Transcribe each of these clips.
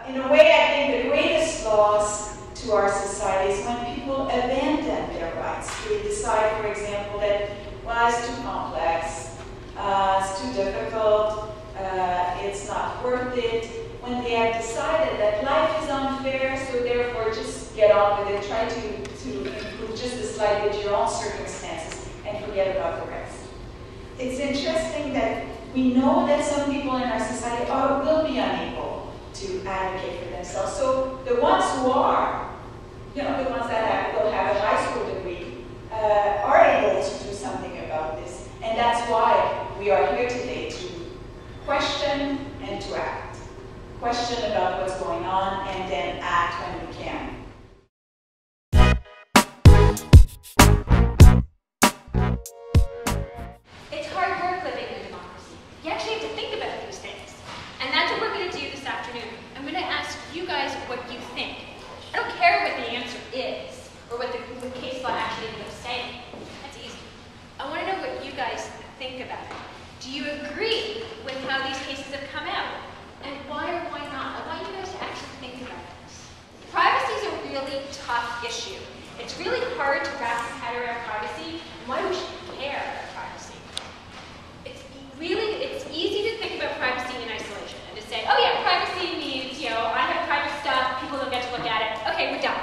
In a way, I think the greatest loss to our society is when people abandon their rights. They decide, for example, that, well, it's too complex, it's too difficult, it's not worth it. When they have decided that life is unfair, so therefore just get on with it, try to improve just a slight bit your own circumstances and forget about the rest. It's interesting that we know that some people in our society will be unable to advocate for themselves. So the ones who are, the ones that will have a high school degree, are able to do something about this. And that's why we are here today, to question and to act. Question about what's going on and then act when we can. It's hard work living in a democracy. You actually have to think about these things. And that's what we're going to do this afternoon. I'm going to ask you guys what you think. I don't care what the answer is, or what the case law actually ends up saying. That's easy. I want to know what you guys think about it. Do you agree with how these cases have come out? And why or why not? I want you guys to actually think about this. Privacy is a really tough issue. It's really hard to wrap your head around privacy and why we should care about privacy. It's easy to think about privacy in isolation and to say, oh yeah, privacy means, I have private stuff, people don't get to look at it, okay, we're done.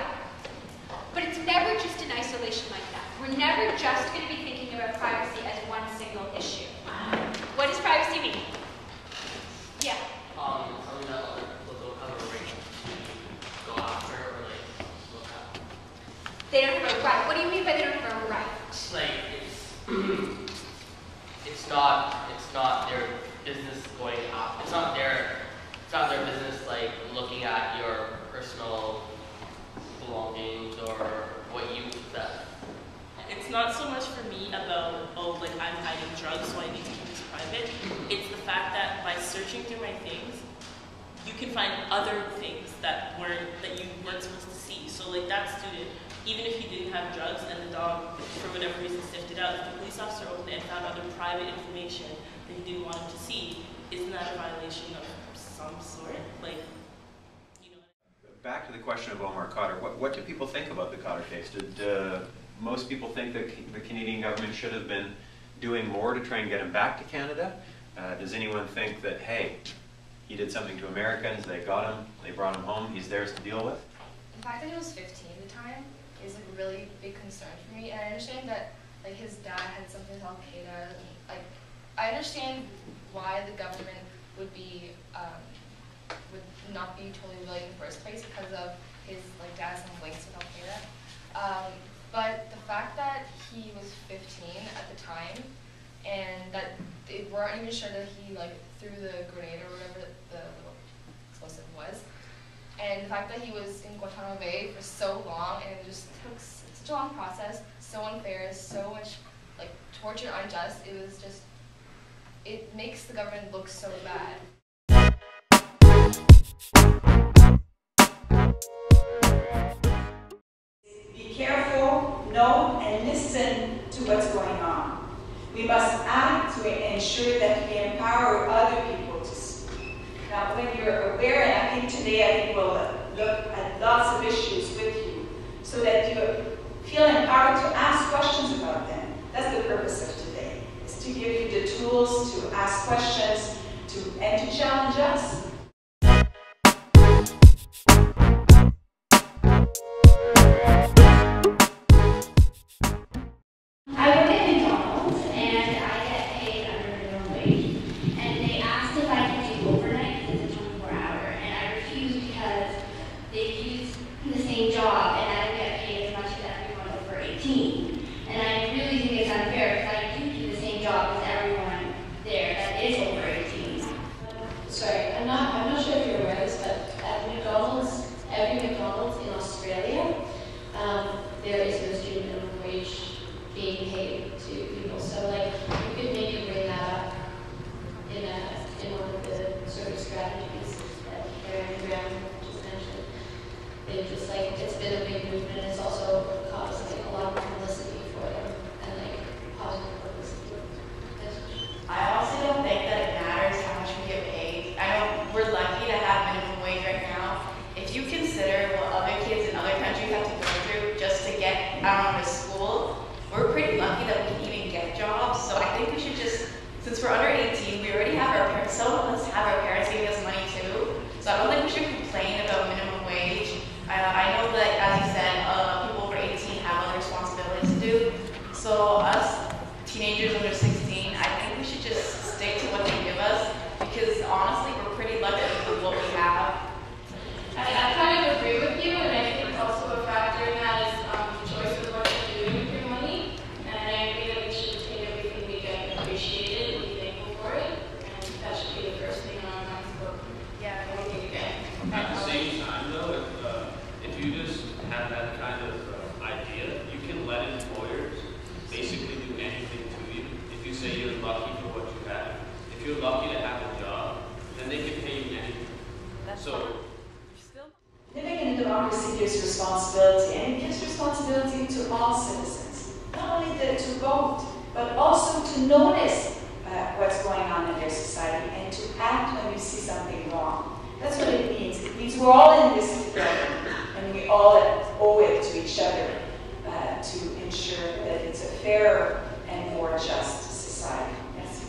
But it's never just in isolation like that. We're never just going to be thinking about privacy as one single issue. What does privacy mean? Yeah? Something that they'll have a right to go after or look at. They don't have a right. What do you mean by they don't have a right? It's not their business going after. It's not their business looking at your personal belongings or what you possess. It's not so much for me about, I'm hiding drugs, so I need to keep this private. It's the fact that by searching through my things, you can find other things that you weren't supposed to see. So that student, even if he didn't have drugs and the dog, for whatever reason, sniffed it out, if the police officer opened it and found other private information that he didn't want him to see, isn't that a violation of some sort? Back to the question of Omar Khadr, what do people think about the Khadr case? Did most people think that the Canadian government should have been doing more to try and get him back to Canada? Does anyone think that, hey, he did something to Americans, they got him, they brought him home, he's theirs to deal with? The fact that he was 15 at the time is a really big concern for me, and I understand that his dad had something with Al-Qaeda. I understand why the government would not be totally willing in the first place because of his dad's links with Al-Qaeda. But the fact that he was 15 at the time, and that they weren't even sure that he threw the grenade or whatever the little explosive was, and the fact that he was in Guantanamo Bay for so long, and it just took such a long process, so unfair, so much torture and unjust, it makes the government look so bad. Be careful, know, and listen to what's going on. We must act to ensure that we empower other people to speak. Now, when you're aware, and I think today we'll look at lots of issues with you, so that you feel empowered to ask questions about them. That's the purpose of today, is to give you the tools to ask questions and to challenge us. I work at McDonald's and I get paid under minimum wage. And they asked if I could do overnight because it's 24-hour, and I refused because they use the same job and I don't get paid as much as everyone over 18. And I really think it's unfair because I do the same job as everyone there that is over 18. Sorry, I'm not because honestly, we're pretty lucky with what we have. I kind of agree with you, and I think also a factor in that is the choice of what you're doing with your money. And I agree that we should take everything we get and appreciate it and be thankful for it. And that should be the first thing on our minds about everything we get. At the same time, though, if you just have that kind of idea, you can let employers basically do anything to you. If you say you're lucky for what you have, if you're lucky to have a job, then they can pay you anything. Living in a democracy gives responsibility, and it gives responsibility to all citizens. Not only to vote, but also to notice what's going on in their society and to act when you see something wrong. That's what it means. It means we're all in this together, and we all owe it to each other to ensure that it's a fairer and more just society. Yes.